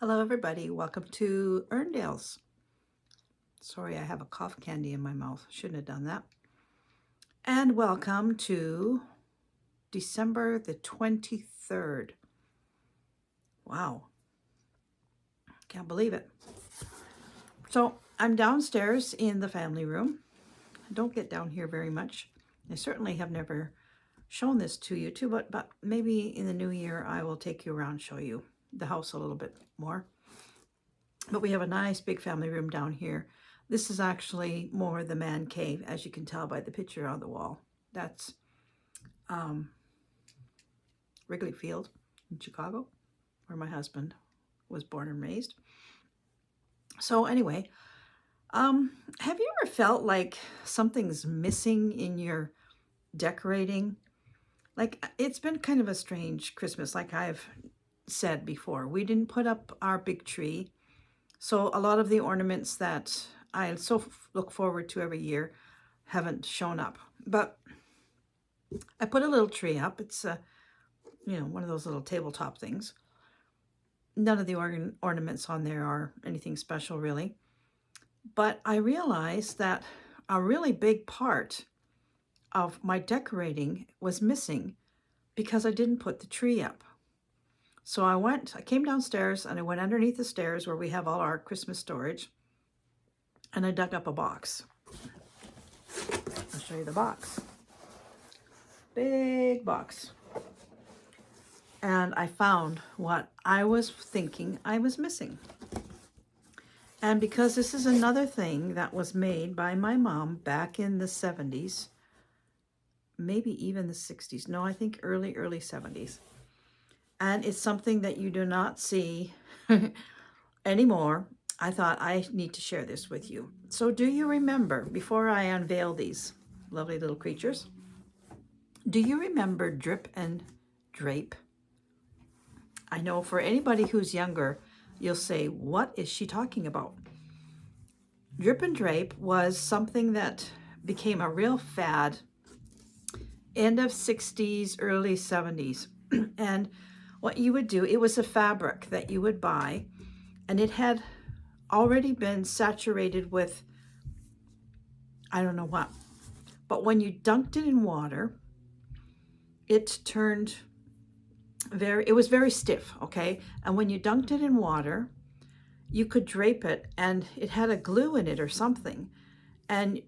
Hello everybody, welcome to Erndale's. Sorry, I have a cough candy in my mouth. Shouldn't have done that. And welcome to December the 23rd. Wow, can't believe it. So I'm downstairs in the family room. I don't get down here very much. I certainly have never shown this to you too, but maybe in the new year I will take you around, show you the house a little bit more. But we have a nice big family room down here. This is actually more the man cave, as you can tell by the picture on the wall. That's Wrigley Field in Chicago, where my husband was born and raised. So anyway, have you ever felt like something's missing in your decorating? Like, it's been kind of a strange Christmas, like I've said before. We didn't put up our big tree. So a lot of the ornaments that I look forward to every year haven't shown up. But I put a little tree up. It's one of those little tabletop things. None of the ornaments on there are anything special, really. But I realized that a really big part of my decorating was missing because I didn't put the tree up. So I came downstairs and I went underneath the stairs where we have all our Christmas storage, and I dug up a box. I'll show you the box. Big box. And I found what I was thinking I was missing. And because this is another thing that was made by my mom back in the 70s, maybe even the 60s. No, I think early 70s. And it's something that you do not see anymore. I thought I need to share this with you. So do you remember, before I unveil these lovely little creatures, do you remember Drip and Drape? I know for anybody who's younger, you'll say, what is she talking about? Drip and Drape was something that became a real fad end of 60s, early 70s. And what you would do, it was a fabric that you would buy, and it had already been saturated with, I don't know what, but when you dunked it in water, it turned it was very stiff, okay? And when you dunked it in water, you could drape it, and it had a glue in it or something. And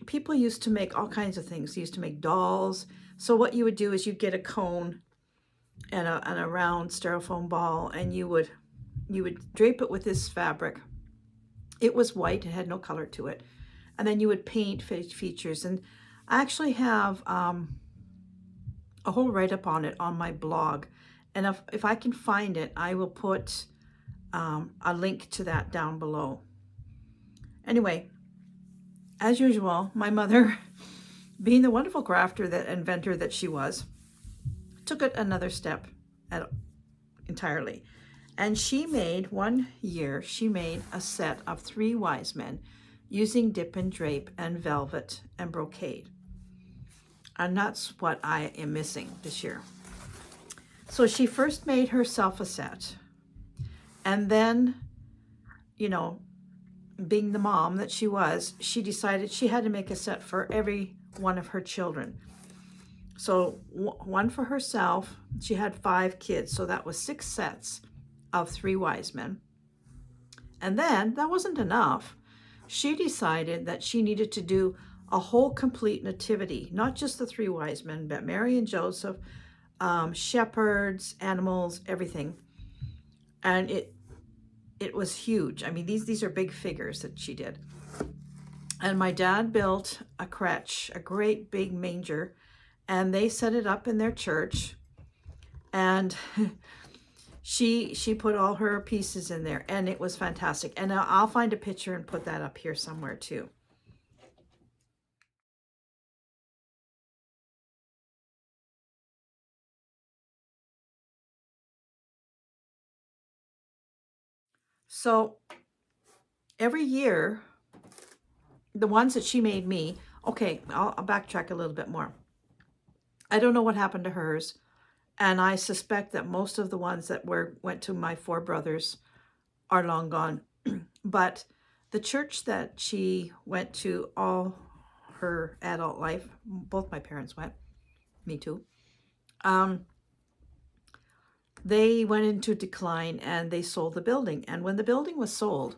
people used to make all kinds of things. They used to make dolls. So what you would do is you'd get a cone and a round styrofoam ball, and you would drape it with this fabric. It was white, it had no color to it. And then you would paint features. And I actually have a whole write-up on it on my blog. And if I can find it, I will put a link to that down below. Anyway, as usual, my mother, being the wonderful crafter, inventor that she was, took it another step entirely. And one year, she made a set of 3 wise men using dip and drape and velvet and brocade. And that's what I am missing this year. So she first made herself a set. And then, being the mom that she was, she decided she had to make a set for every one of her children. So one for herself. She had 5 kids, so that was 6 sets of 3 wise men. And then that wasn't enough. She decided that she needed to do a whole complete nativity, not just the 3 wise men, but Mary and Joseph, shepherds, animals, everything. And it was huge. I mean, these are big figures that she did. And my dad built a crèche, a great big manger, and they set it up in their church. And she put all her pieces in there, and it was fantastic. And I'll find a picture and put that up here somewhere too. So every year, the ones that she made me, okay, I'll backtrack a little bit more. I don't know what happened to hers. And I suspect that most of the ones that went to my 4 brothers are long gone. But the church that she went to all her adult life, both my parents went, me too, they went into decline and they sold the building. And when the building was sold,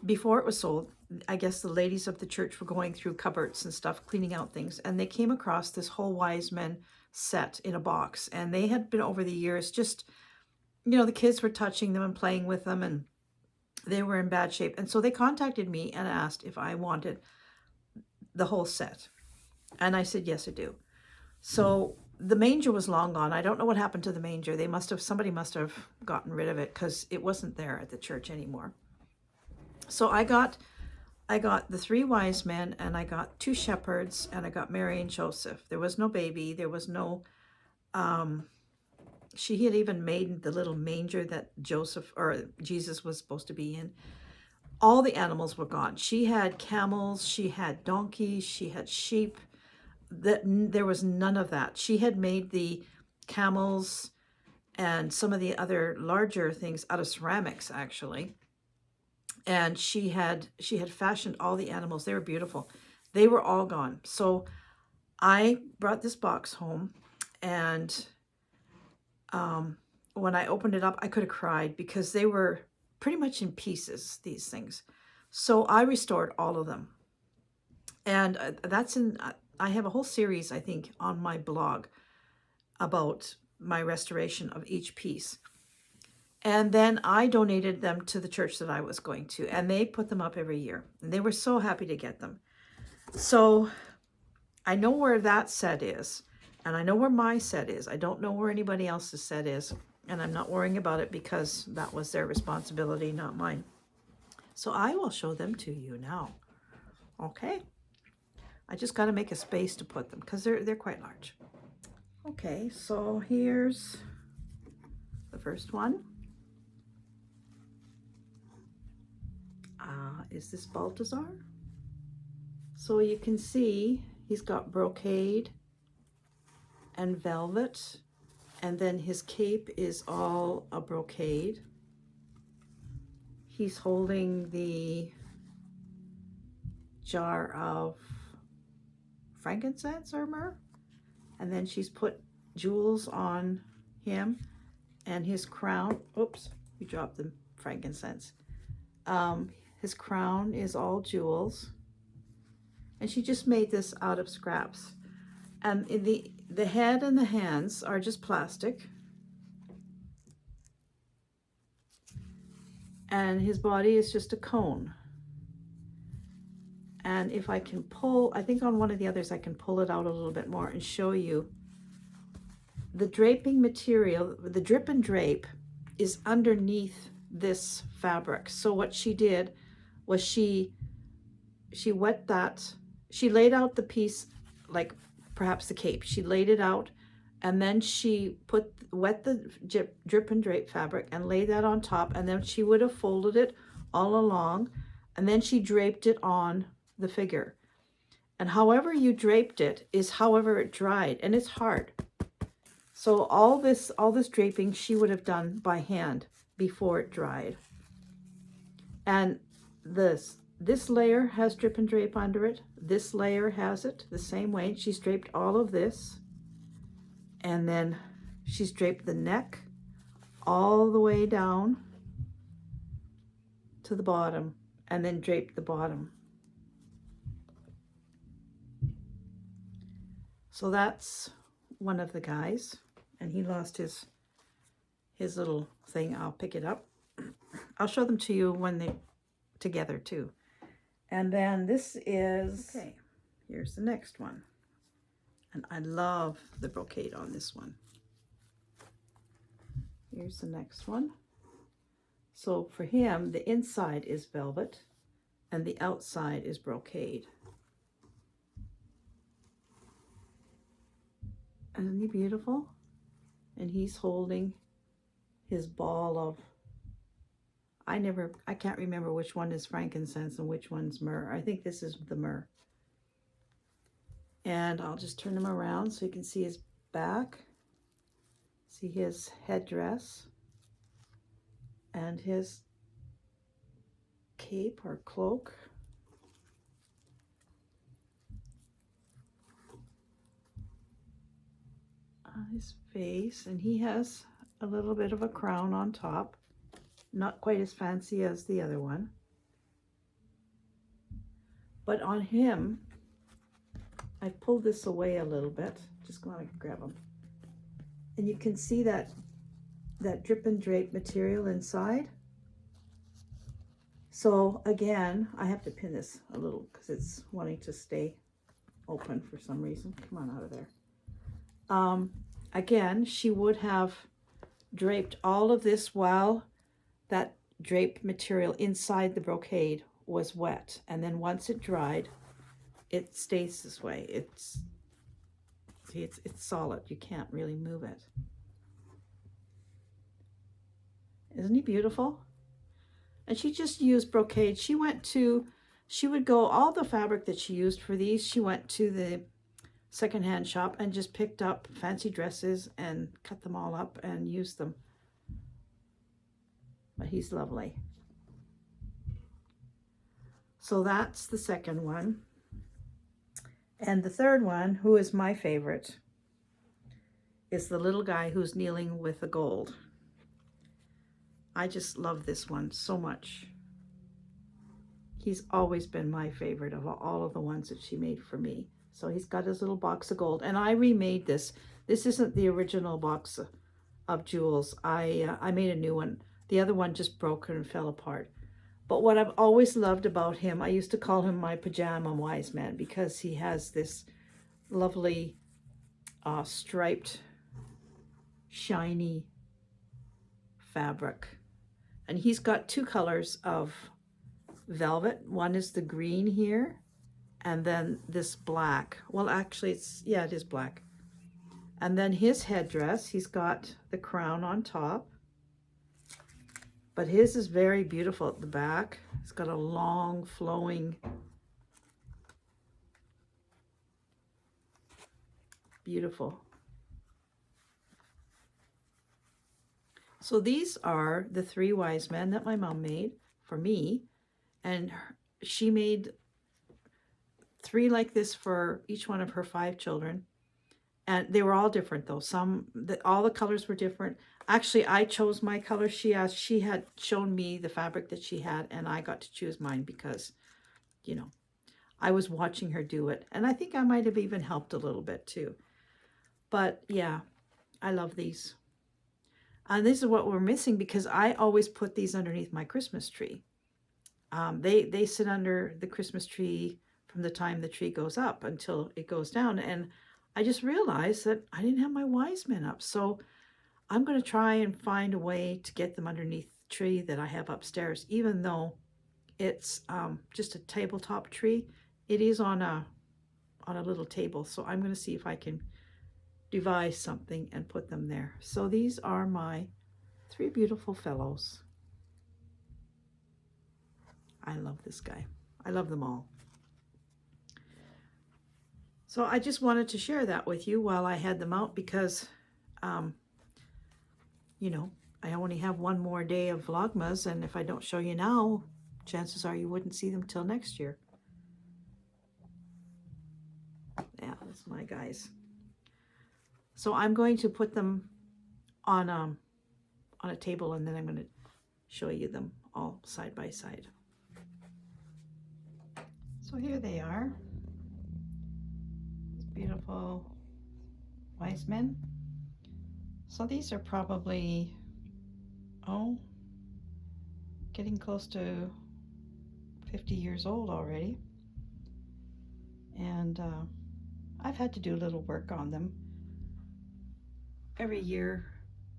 before it was sold, I guess the ladies of the church were going through cupboards and stuff, cleaning out things, and they came across this whole wise men set in a box. And they had been over the years just, the kids were touching them and playing with them, and they were in bad shape. And so they contacted me and asked if I wanted the whole set. And I said, yes, I do. So the manger was long gone. I don't know what happened to the manger. Somebody must have gotten rid of it because it wasn't there at the church anymore. So I got the 3 wise men, and I got 2 shepherds, and I got Mary and Joseph. There was no baby. There was no, she had even made the little manger that Jesus was supposed to be in. All the animals were gone. She had camels, she had donkeys, she had sheep. There was none of that. She had made the camels and some of the other larger things out of ceramics, actually. And she had fashioned all the animals. They were beautiful. They were all gone. So I brought this box home, and when I opened it up, I could have cried because they were pretty much in pieces, these things. So I restored all of them. And I have a whole series, I think, on my blog about my restoration of each piece. And then I donated them to the church that I was going to, and they put them up every year. And they were so happy to get them. So I know where that set is, and I know where my set is. I don't know where anybody else's set is, and I'm not worrying about it because that was their responsibility, not mine. So I will show them to you now. Okay? I just got to make a space to put them because they're quite large. Okay, so here's the first one. Is this Balthazar? So you can see he's got brocade and velvet, and then his cape is all a brocade. He's holding the jar of frankincense or myrrh, and then she's put jewels on him, and his crown, oops, we dropped the frankincense. His crown is all jewels, and she just made this out of scraps. And the head and the hands are just plastic, and his body is just a cone. And if I can pull, I think on one of the others I can pull it out a little bit more and show you the draping material. The drip and drape is underneath this fabric. So what she did was she wet that, she laid out the piece, like perhaps the cape, she laid it out, and then she wet the drip and drape fabric and laid that on top, and then she would have folded it all along, and then she draped it on the figure. And however you draped it is however it dried, and it's hard. So all this draping she would have done by hand before it dried. And this layer has drip and drape under it. This layer has it the same way. She's draped all of this, and then she's draped the neck all the way down to the bottom, and then draped the bottom. So that's one of the guys, and he lost his little thing. I'll pick it up. I'll show them to you when they're together too. And then this is, okay, here's the next one. And I love the brocade on this one. Here's the next one. So for him, the inside is velvet and the outside is brocade. Isn't he beautiful? And he's holding his ball of, I can't remember which one is frankincense and which one's myrrh. I think this is the myrrh. And I'll just turn him around so you can see his back, see his headdress, and his cape or cloak. On his face, and he has a little bit of a crown on top. Not quite as fancy as the other one. But on him, I pulled this away a little bit. Just going to grab him. And you can see that drip and drape material inside. So again, I have to pin this a little because it's wanting to stay open for some reason. Come on out of there. Again, she would have draped all of this while that drape material inside the brocade was wet. And then once it dried, it stays this way. It's solid. You can't really move it. Isn't he beautiful? And she just used brocade. She would go, all the fabric that she used for these, she went to the secondhand shop and just picked up fancy dresses and cut them all up and used them. But he's lovely. So that's the second one. And the third one, who is my favorite, is the little guy who's kneeling with the gold. I just love this one so much. He's always been my favorite of all of the ones that she made for me. So he's got his little box of gold, and I remade this. This isn't the original box of jewels. I made a new one. The other one just broke and fell apart. But what I've always loved about him, I used to call him my pajama wise man, because he has this lovely striped, shiny fabric. And he's got two colors of velvet. One is the green here, and then this black. Well, actually, it is black. And then his headdress, he's got the crown on top. But his is very beautiful at the back. It's got a long, flowing, beautiful. So these are the three wise men that my mom made for me. And she made three like this for each one of her 5 children. And they were all different though. All the colors were different. Actually, I chose my color. She had shown me the fabric that she had, and I got to choose mine because, you know, I was watching her do it. And I think I might have even helped a little bit too. But yeah, I love these. And this is what we're missing, because I always put these underneath my Christmas tree. They sit under the Christmas tree from the time the tree goes up until it goes down. And I just realized that I didn't have my wise men up. So I'm going to try and find a way to get them underneath the tree that I have upstairs, even though it's just a tabletop tree. It is on a little table. So I'm going to see if I can devise something and put them there. So these are my 3 beautiful fellows. I love this guy. I love them all. So I just wanted to share that with you while I had them out, because, you know, I only have one more day of Vlogmas, and if I don't show you now, chances are you wouldn't see them till next year. Yeah, that's my guys. So I'm going to put them on a table, and then I'm going to show you them all side by side. So here they are. Beautiful wise men. So these are probably, getting close to 50 years old already. And I've had to do a little work on them. Every year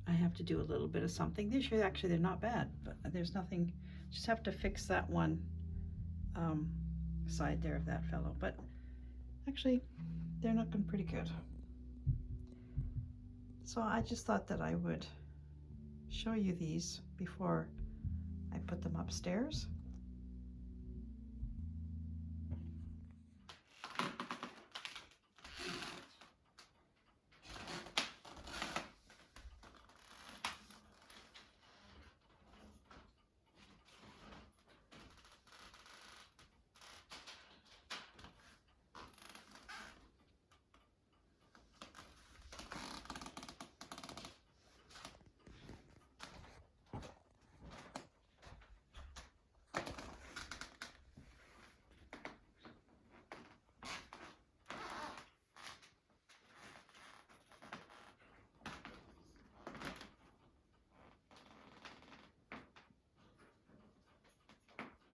I have to do a little bit of something. This year, actually, they're not bad, but there's nothing. Just have to fix that one side there of that fellow. But actually, they're looking pretty good. So I just thought that I would show you these before I put them upstairs.